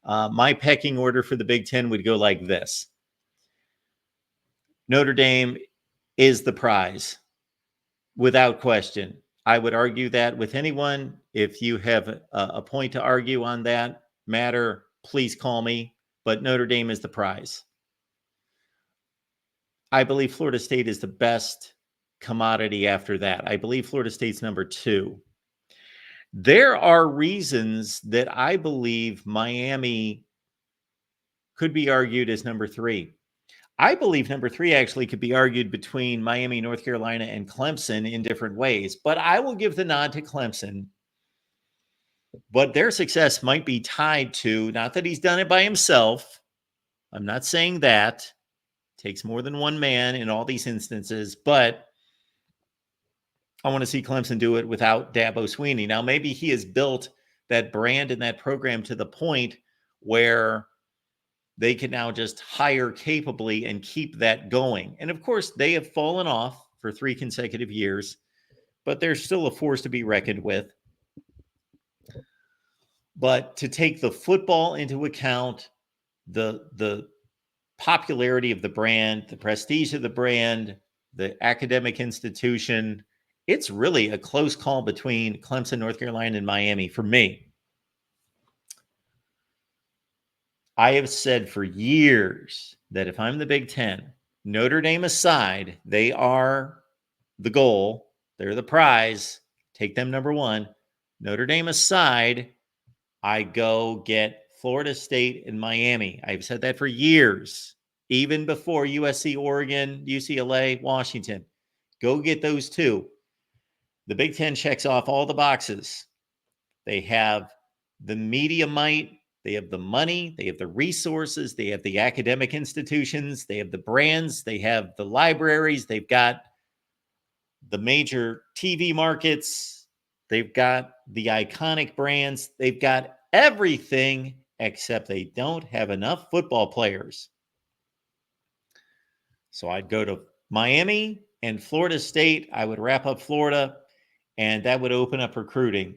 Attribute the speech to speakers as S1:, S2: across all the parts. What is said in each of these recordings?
S1: My pecking order for the Big Ten would go like this. Notre Dame is the prize, without question. I would argue that with anyone. If you have a point to argue on that matter, please call me. But Notre Dame is the prize. I believe Florida State is the best commodity after that. I believe Florida State's number 2. There are reasons that I believe Miami could be argued as number 3. I believe number 3 actually could be argued between Miami, North Carolina, and Clemson in different ways, but I will give the nod to Clemson. But their success might be tied to, not that he's done it by himself. I'm not saying that. It takes more than one man in all these instances, but I want to see Clemson do it without Dabo Swinney. Now, maybe he has built that brand and that program to the point where they can now just hire capably and keep that going. And of course, they have fallen off for 3 consecutive years, but they're still a force to be reckoned with. But to take the football into account, the popularity of the brand, the prestige of the brand, the academic institution, it's really a close call between Clemson, North Carolina, and Miami for me. I have said for years that if I'm the Big Ten, Notre Dame aside, they are the goal. They're the prize. Take them number 1. Notre Dame aside, I go get Florida State and Miami. I've said that for years, even before USC, Oregon, UCLA, Washington. Go get those 2. The Big Ten checks off all the boxes. They have the media might, they have the money, they have the resources, they have the academic institutions, they have the brands, they have the libraries, they've got the major TV markets, they've got the iconic brands, they've got everything except they don't have enough football players. So I'd go to Miami and Florida State. I would wrap up Florida, and that would open up recruiting.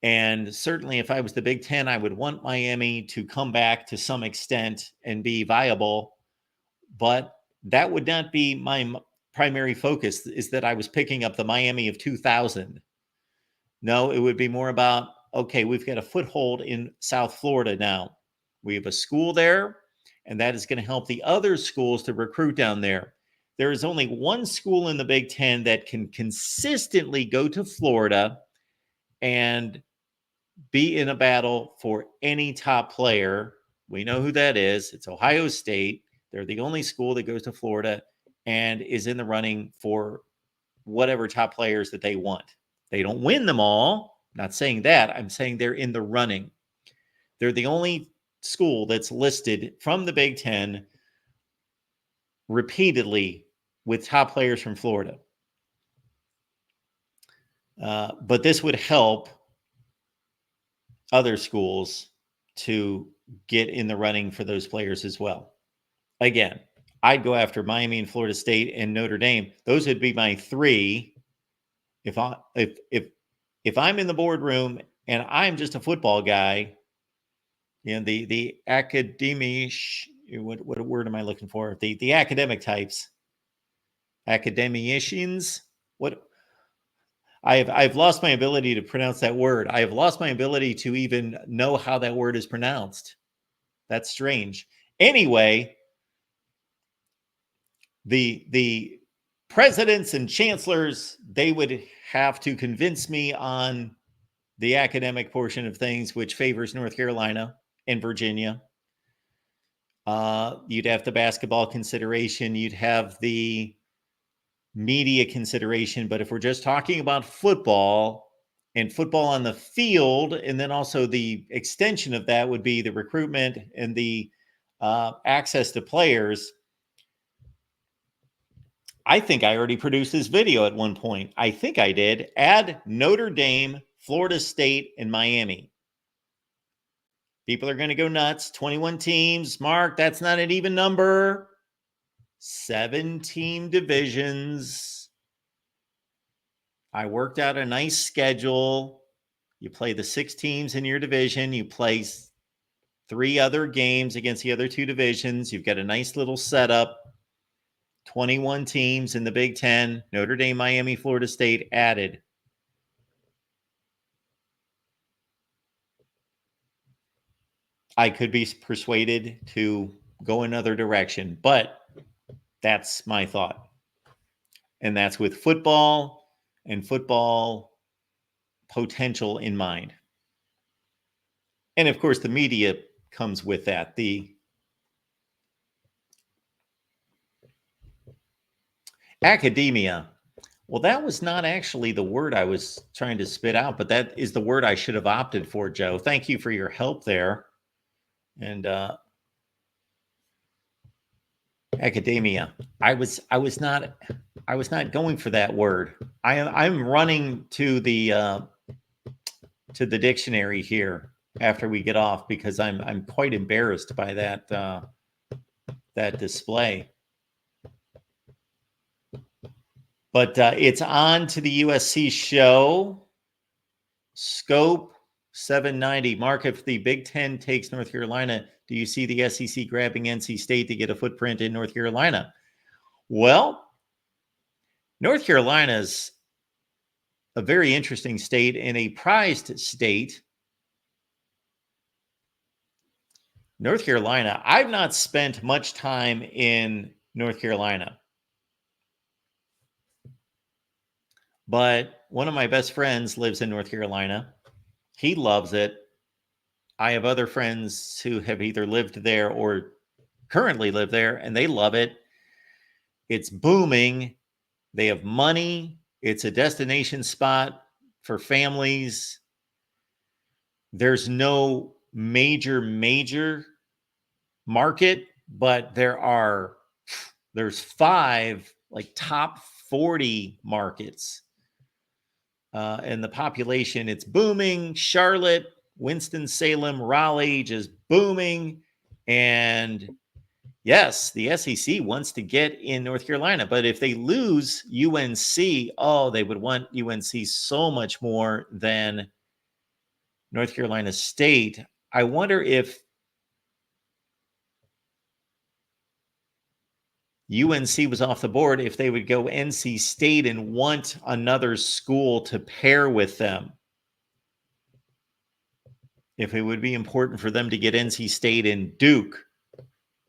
S1: And certainly if I was the Big Ten, I would want Miami to come back to some extent and be viable. But that would not be my primary focus, is that I was picking up the Miami of 2000. No, it would be more about, okay, we've got a foothold in South Florida now. We have a school there, and that is going to help the other schools to recruit down there. There is only one school in the Big Ten that can consistently go to Florida and be in a battle for any top player. We know who that is. It's Ohio State. They're the only school that goes to Florida and is in the running for whatever top players that they want. They don't win them all. I'm not saying that. I'm saying they're in the running. They're the only school that's listed from the Big Ten repeatedly with top players from Florida. But this would help other schools to get in the running for those players as well. Again, I'd go after Miami and Florida State and Notre Dame. Those would be my 3. If I'm in the boardroom and I'm just a football guy, the academic, what word am I looking for? The academic types, academicians. What? I've lost my ability to pronounce that word. I have lost my ability to even know how that word is pronounced. That's strange. Anyway, the presidents and chancellors, they would have to convince me on the academic portion of things, which favors North Carolina and Virginia. You'd have the basketball consideration. You'd have the media consideration. But if we're just talking about football and football on the field, and then also the extension of that would be the recruitment and the access to players. I think I already produced this video at one point. I think I did. Add Notre Dame, Florida State, and Miami. People are going to go nuts. 21 teams. Mark, that's not an even number. 7-team divisions. I worked out a nice schedule. You play the 6 teams in your division. You play 3 other games against the other 2 divisions. You've got a nice little setup. 21 teams in the Big Ten. Notre Dame, Miami, Florida State added. I could be persuaded to go another direction, but that's my thought. And that's with football and football potential in mind. And of course, the media comes with that. The academia. Well, that was not actually the word I was trying to spit out, but that is the word I should have opted for, Joe. Thank you for your help there. And academia. I was not going for that word. I'm running to the dictionary here after we get off because I'm quite embarrassed by that display. But it's on to the USC show. Scope 790. Mark, if the Big Ten takes North Carolina, do you see the SEC grabbing NC State to get a footprint in North Carolina? Well, North Carolina's a very interesting state and a prized state. North Carolina, I've not spent much time in North Carolina. But one of my best friends lives in North Carolina. He loves it. I have other friends who have either lived there or currently live there, and they love it. It's booming. They have money. It's a destination spot for families. There's no major market, but there's 5 like top 40 markets. And the population, it's booming. Charlotte, Winston-Salem, Raleigh, just booming. And yes, the SEC wants to get in North Carolina. But if they lose UNC, they would want UNC so much more than North Carolina State. I wonder if UNC was off the board, if they would go NC State and want another school to pair with them. If it would be important for them to get NC State and Duke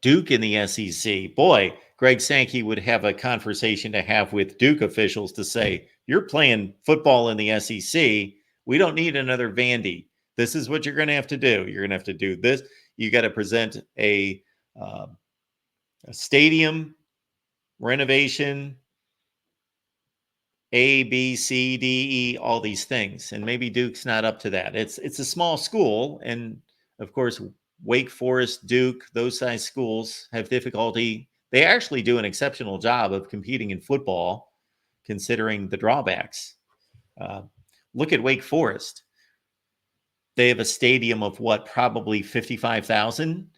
S1: in the SEC. Boy, Greg Sankey would have a conversation to have with Duke officials to say, you're playing football in the SEC. We don't need another Vandy. This is what you're going to have to do. You're going to have to do this. You got to present a stadium renovation, A, B, C, D, E, all these things. And maybe Duke's not up to that. It's a small school. And of course, Wake Forest, Duke, those size schools have difficulty. They actually do an exceptional job of competing in football, considering the drawbacks. Look at Wake Forest. They have a stadium of probably 55,000.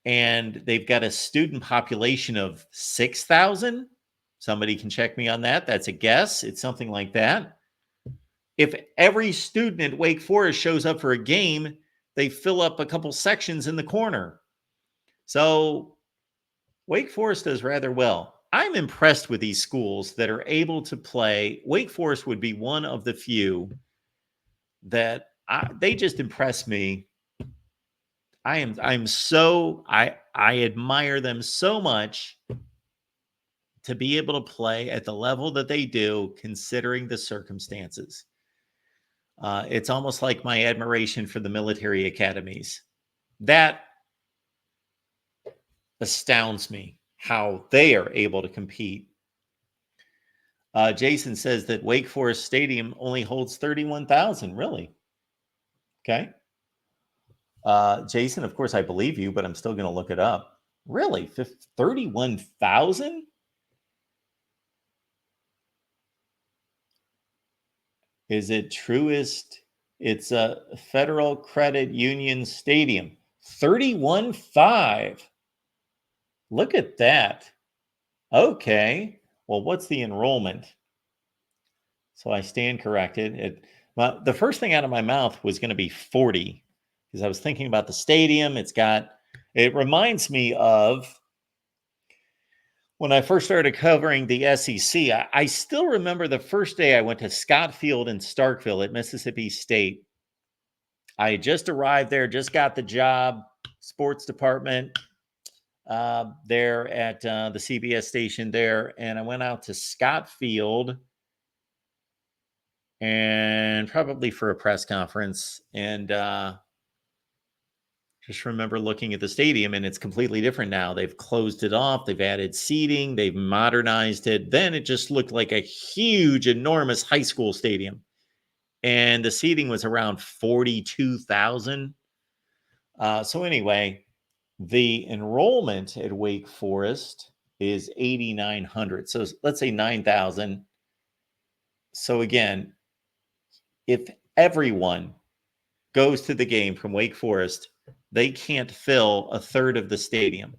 S1: And they've got a student population of 6,000. Somebody can check me on that. That's a guess. It's something like that. If every student at Wake Forest shows up for a game, they fill up a couple sections in the corner. So Wake Forest does rather well. I'm impressed with these schools that are able to play. Wake Forest would be one of the few that they just impress me. I admire them so much to be able to play at the level that they do, considering the circumstances. It's almost like my admiration for the military academies. That astounds me how they are able to compete. Jason says that Wake Forest Stadium only holds 31,000. Really? Okay. Jason, of course, I believe you, but I'm still going to look it up. Really? 31,000? Is it Truist? It's a Federal Credit Union Stadium. 31.5. Look at that. Okay. Well, what's the enrollment? So I stand corrected. The first thing out of my mouth was going to be 40. because I was thinking about the stadium. It reminds me of when I first started covering the SEC. I still remember the first day I went to Scott Field in Starkville at Mississippi State. I had just arrived there, just got the job, sports department there at the CBS station there. And I went out to Scott Field and probably for a press conference. And just remember looking at the stadium, and it's completely different now. They've closed it off. They've added seating. They've modernized it. Then it just looked like a huge, enormous high school stadium. And the seating was around 42,000. So anyway, the enrollment at Wake Forest is 8,900. So let's say 9,000. So again, if everyone goes to the game from Wake Forest, they can't fill a third of the stadium.